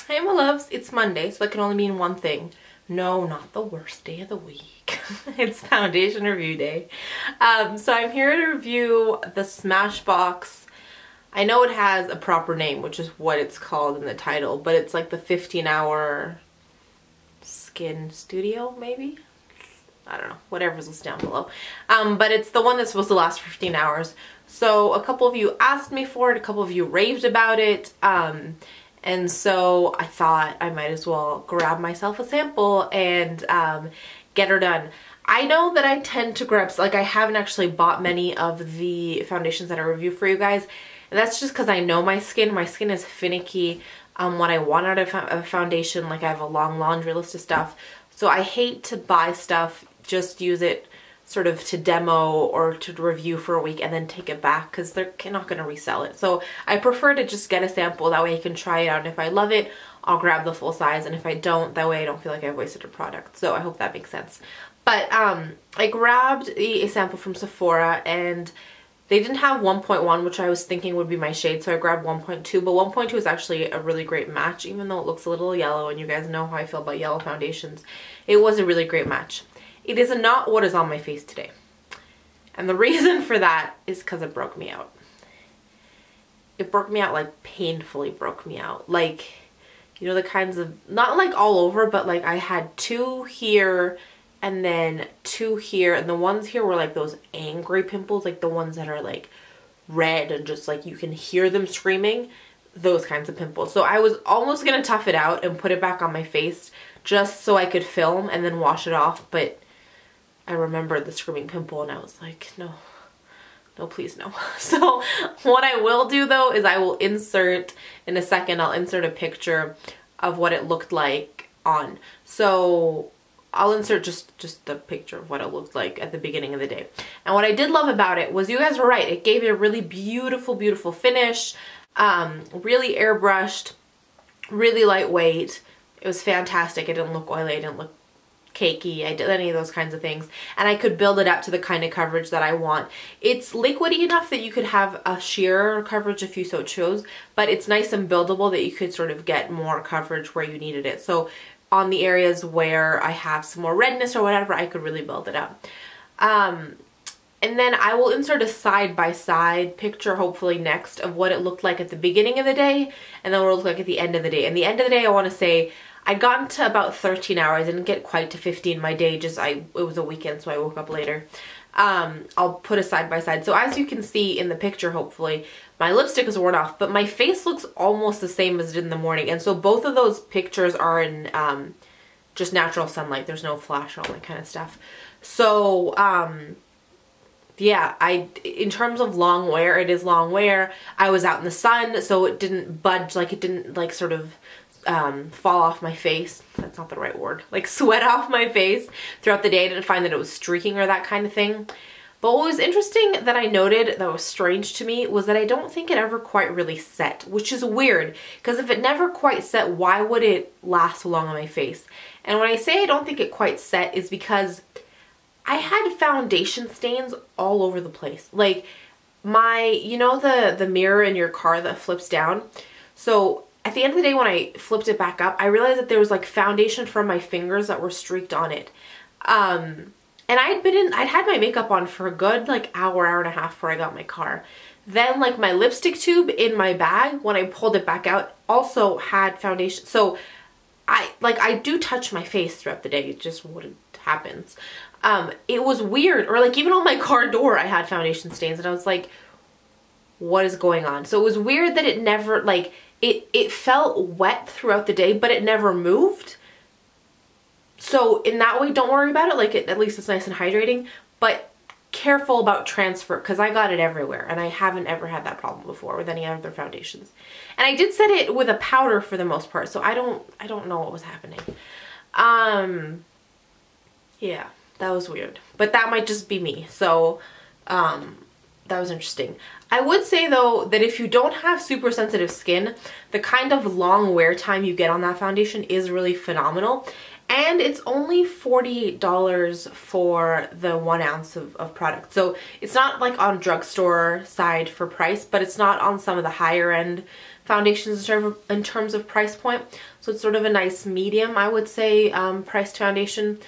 Hey my loves, it's Monday, so that can only mean one thing. No, not the worst day of the week. It's foundation review day. So I'm here to review the Smashbox. I know it has a proper name, which is what it's called in the title, but it's like the 15-hour skin studio, maybe? I don't know, whatever's listed down below. But it's the one that's supposed to last 15 hours. So a couple of you asked me for it, a couple of you raved about it. And so I thought I might as well grab myself a sample and get her done. I know that I tend to grab, like I haven't actually bought many of the foundations that I review for you guys. And that's just because I know my skin. My skin is finicky when I want out of a foundation. Like I have a long laundry list of stuff. So I hate to buy stuff, just use it sort of to demo or to review for a week and then take it back because they're not going to resell it. So I prefer to just get a sample, that way I can try it out, and if I love it, I'll grab the full size, and if I don't, that way I don't feel like I've wasted a product. So I hope that makes sense. But I grabbed a sample from Sephora, and they didn't have 1.1, which I was thinking would be my shade, so I grabbed 1.2, but 1.2 is actually a really great match, even though it looks a little yellow, and you guys know how I feel about yellow foundations. It was a really great match. It is not what is on my face today. And the reason for that is because it broke me out. It broke me out, like painfully broke me out. Like, you know, the kinds of, not like all over, but like I had two here and then two here. And the ones here were like those angry pimples, like the ones that are like red and just like you can hear them screaming. Those kinds of pimples. So I was almost going to tough it out and put it back on my face just so I could film and then wash it off. But I remembered the screaming pimple and I was like, no, please no. So what I will do though is I will insert, in a second, I'll insert a picture of what it looked like on. So I'll insert just the picture of what it looked like at the beginning of the day. And what I did love about it was, you guys were right, it gave it a really beautiful, beautiful finish, really airbrushed, really lightweight. It was fantastic. It didn't look oily, it didn't look cakey, I did any of those kinds of things, and I could build it up to the kind of coverage that I want. It's liquidy enough that you could have a sheer coverage if you so chose, but it's nice and buildable that you could sort of get more coverage where you needed it. So on the areas where I have some more redness or whatever, I could really build it up. And then I will insert a side-by-side picture, hopefully next, of what it looked like at the beginning of the day, and then what it looked like at the end of the day. And the end of the day, I want to say, I'd gotten to about 13 hours. I didn't get quite to 15. My day just, it was a weekend, so I woke up later. I'll put a side-by-side. So as you can see in the picture, hopefully, my lipstick is worn off, but my face looks almost the same as it did in the morning. And so both of those pictures are in just natural sunlight. There's no flash or all that kind of stuff. So, yeah, in terms of long wear, it is long wear. I was out in the sun, so it didn't budge, like it didn't like sort of fall off my face. That's not the right word. Like sweat off my face throughout the day. I didn't find that it was streaking or that kind of thing. But what was interesting that I noted that was strange to me was that I don't think it ever quite really set, which is weird, because if it never quite set, why would it last so long on my face? And when I say I don't think it quite set is because I had foundation stains all over the place. Like you know the mirror in your car that flips down? So at the end of the day, when I flipped it back up, I realized that there was like foundation from my fingers that were streaked on it. And I'd had my makeup on for a good like hour and a half before I got in my car. Then like my lipstick tube in my bag, when I pulled it back out, also had foundation. So I do touch my face throughout the day. It just what happens. It was weird. Or like even on my car door, I had foundation stains, and I was like, what is going on? So it was weird that it never, like, it felt wet throughout the day, but it never moved. So in that way, don't worry about it. Like, at least it's nice and hydrating, but careful about transfer, because I got it everywhere, and I haven't ever had that problem before with any other foundations. And I did set it with a powder for the most part, so I don't know what was happening. Yeah, that was weird, but that might just be me. So, that was interesting. I would say though that if you don't have super sensitive skin, the kind of long wear time you get on that foundation is really phenomenal. And it's only $48 for the 1 ounce of product. So it's not like on drugstore side for price, but it's not on some of the higher end foundations in terms of price point. So it's sort of a nice medium, I would say, priced foundation.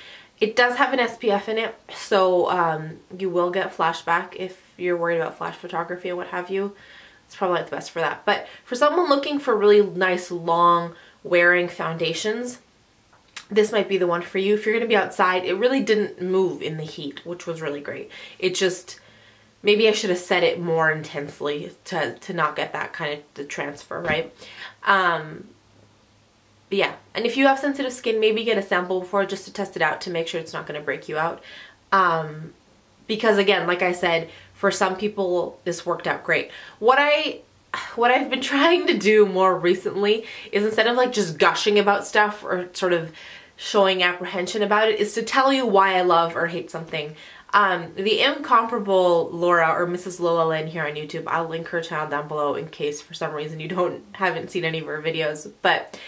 It does have an SPF in it, so you will get flashback if you're worried about flash photography and what have you. It's probably not the best for that. But for someone looking for really nice, long wearing foundations, this might be the one for you. If you're going to be outside, it really didn't move in the heat, which was really great. It just, maybe I should have set it more intensely to not get that kind of the transfer, right? But yeah, and if you have sensitive skin, maybe get a sample before just to test it out to make sure it's not going to break you out. Because again, like I said, for some people, this worked out great. What I've been trying to do more recently is, instead of like just gushing about stuff or sort of showing apprehension about it, is to tell you why I love or hate something. The incomparable Laura, or Mrs. Lola Lynn here on YouTube, I'll link her channel down below in case for some reason you haven't seen any of her videos, but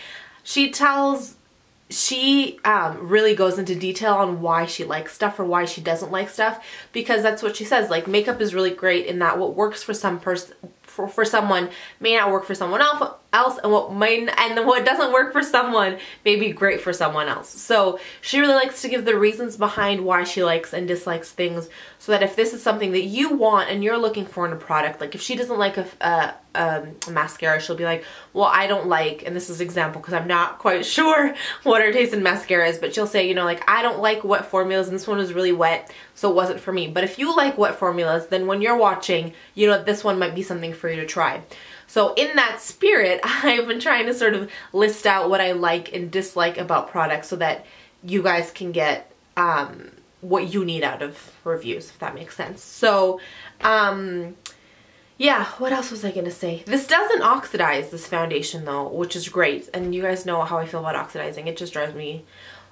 she really goes into detail on why she likes stuff or why she doesn't like stuff, because that's what she says. Like, makeup is really great in that what works for some person, for someone may not work for someone else, and what doesn't work for someone may be great for someone else. So she really likes to give the reasons behind why she likes and dislikes things, so that if this is something that you want and you're looking for in a product, like if she doesn't like a mascara, she'll be like, well, I don't like, and this is an example because I'm not quite sure what her taste in mascara is, but she'll say, you know, like, I don't like wet formulas and this one was really wet, so it wasn't for me. But if you like wet formulas, then when you're watching, you know, this one might be something for you to try. So in that spirit, I've been trying to sort of list out what I like and dislike about products so that you guys can get what you need out of reviews, if that makes sense. So yeah, what else was I gonna say? This doesn't oxidize, this foundation though, which is great. And you guys know how I feel about oxidizing. It just drives me,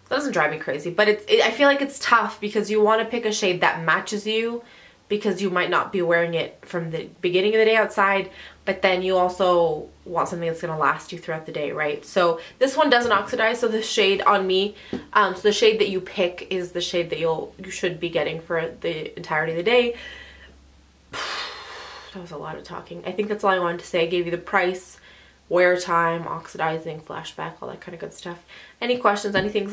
it doesn't drive me crazy, but I feel like it's tough because you want to pick a shade that matches you, because you might not be wearing it from the beginning of the day outside, but then you also want something that's gonna last you throughout the day, right? So this one doesn't oxidize, so the shade on me, so the shade that you pick is the shade that you should be getting for the entirety of the day. That was a lot of talking. I think that's all I wanted to say. I gave you the price, wear time, oxidizing, flashback, all that kind of good stuff. Any questions, anything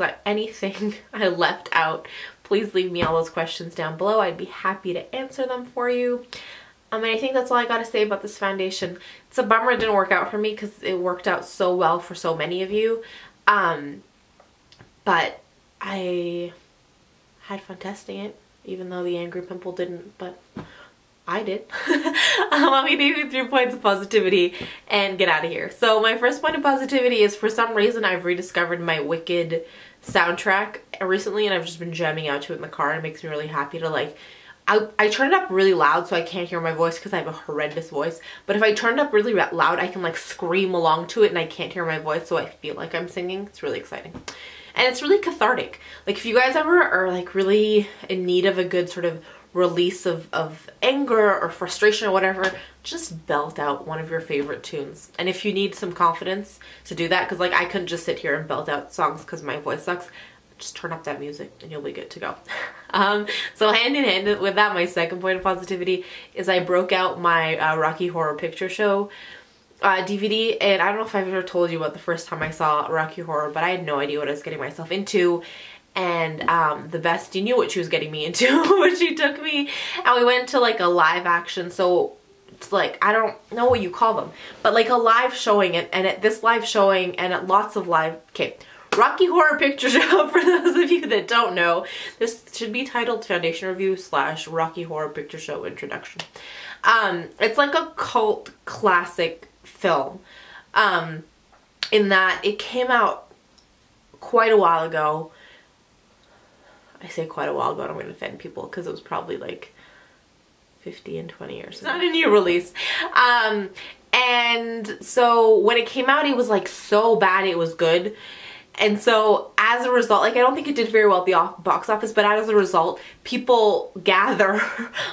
I left out, please leave me all those questions down below. I'd be happy to answer them for you. And I think that's all I gotta say about this foundation. It's a bummer it didn't work out for me because it worked out so well for so many of you. But I had fun testing it, even though the angry pimple didn't, but I did. Let me give you 3 points of positivity and get out of here. So my first point of positivity is, for some reason, I've rediscovered my Wicked soundtrack recently, and I've just been jamming out to it in the car, and it makes me really happy to, like, I turn it up really loud so I can't hear my voice because I have a horrendous voice, but if I turn it up really loud, I can like scream along to it and I can't hear my voice, so I feel like I'm singing. It's really exciting. And it's really cathartic. Like, if you guys ever are like really in need of a good sort of release of anger or frustration or whatever, just belt out one of your favorite tunes. And if you need some confidence to do that, because like I couldn't just sit here and belt out songs because my voice sucks, just turn up that music and you'll be good to go. So hand in hand with that, my second point of positivity is I broke out my Rocky Horror Picture Show DVD, and I don't know if I've ever told you about the first time I saw Rocky Horror, but I had no idea what I was getting myself into. And the bestie knew what she was getting me into when she took me, and we went to like a live action, so it's like, I don't know what you call them, but like a live showing, and at this live showing and at lots of live, Rocky Horror Picture Show, for those of you that don't know, this should be titled Foundation Review / Rocky Horror Picture Show Introduction. It's like a cult classic film, in that it came out quite a while ago. I say quite a while ago, and I'm going to offend people because it was probably like 50 and 20 years. It's not a new release. And so when it came out, it was like so bad it was good. And so as a result, like, I don't think it did very well at the box office, but as a result, people gather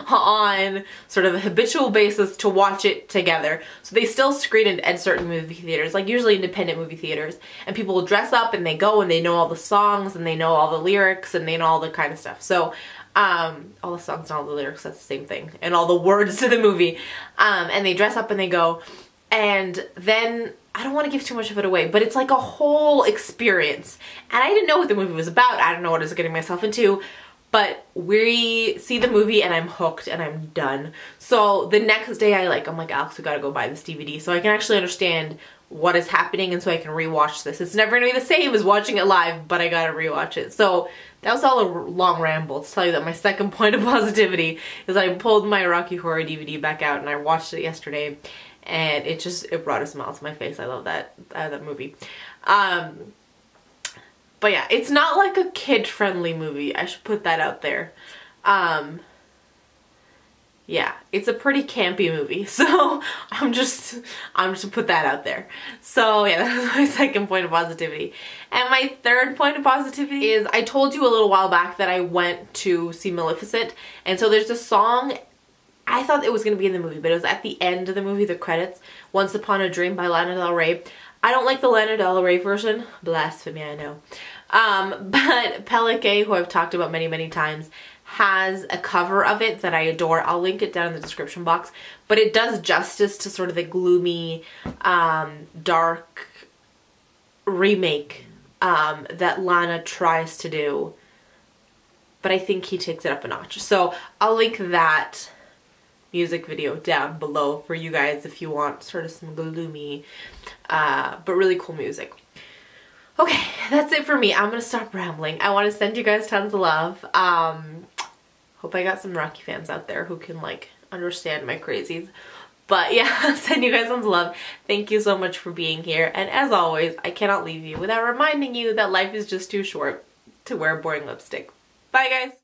on sort of a habitual basis to watch it together. So they still screen it at certain movie theaters, like usually independent movie theaters, and people will dress up and they go and they know all the songs and they know all the lyrics and they know all the kind of stuff. So all the songs and all the lyrics, that's the same thing, and all the words to the movie, and they dress up and they go. And then, I don't want to give too much of it away, but it's like a whole experience. And I didn't know what the movie was about. I don't know what I was getting myself into. But we see the movie and I'm hooked and I'm done. So the next day I'm like, Alex, we gotta go buy this DVD so I can actually understand what is happening and so I can rewatch this. It's never gonna be the same as watching it live, but I gotta rewatch it. So that was all a long ramble to tell you that my second point of positivity is I pulled my Rocky Horror DVD back out and I watched it yesterday. And it brought a smile to my face. I love that movie. But yeah, it's not like a kid-friendly movie. I should put that out there. Yeah, it's a pretty campy movie. So I'm just gonna put that out there. So yeah, that's my second point of positivity. And my third point of positivity is I told you a little while back that I went to see Maleficent. And so there's a song, I thought it was going to be in the movie, but it was at the end of the movie, the credits. Once Upon a Dream by Lana Del Rey. I don't like the Lana Del Rey version. Blasphemy, I know. But Perricone, who I've talked about many, many times, has a cover of it that I adore. I'll link it down in the description box. But it does justice to sort of the gloomy, dark remake that Lana tries to do. But I think he takes it up a notch. So I'll link that music video down below for you guys if you want sort of some gloomy but really cool music. Okay, that's it for me. I'm gonna stop rambling. I want to send you guys tons of love. Hope I got some Rocky fans out there who can like understand my crazies. But yeah, send you guys tons of love. Thank you so much for being here, and as always, I cannot leave you without reminding you that life is just too short to wear boring lipstick. Bye guys!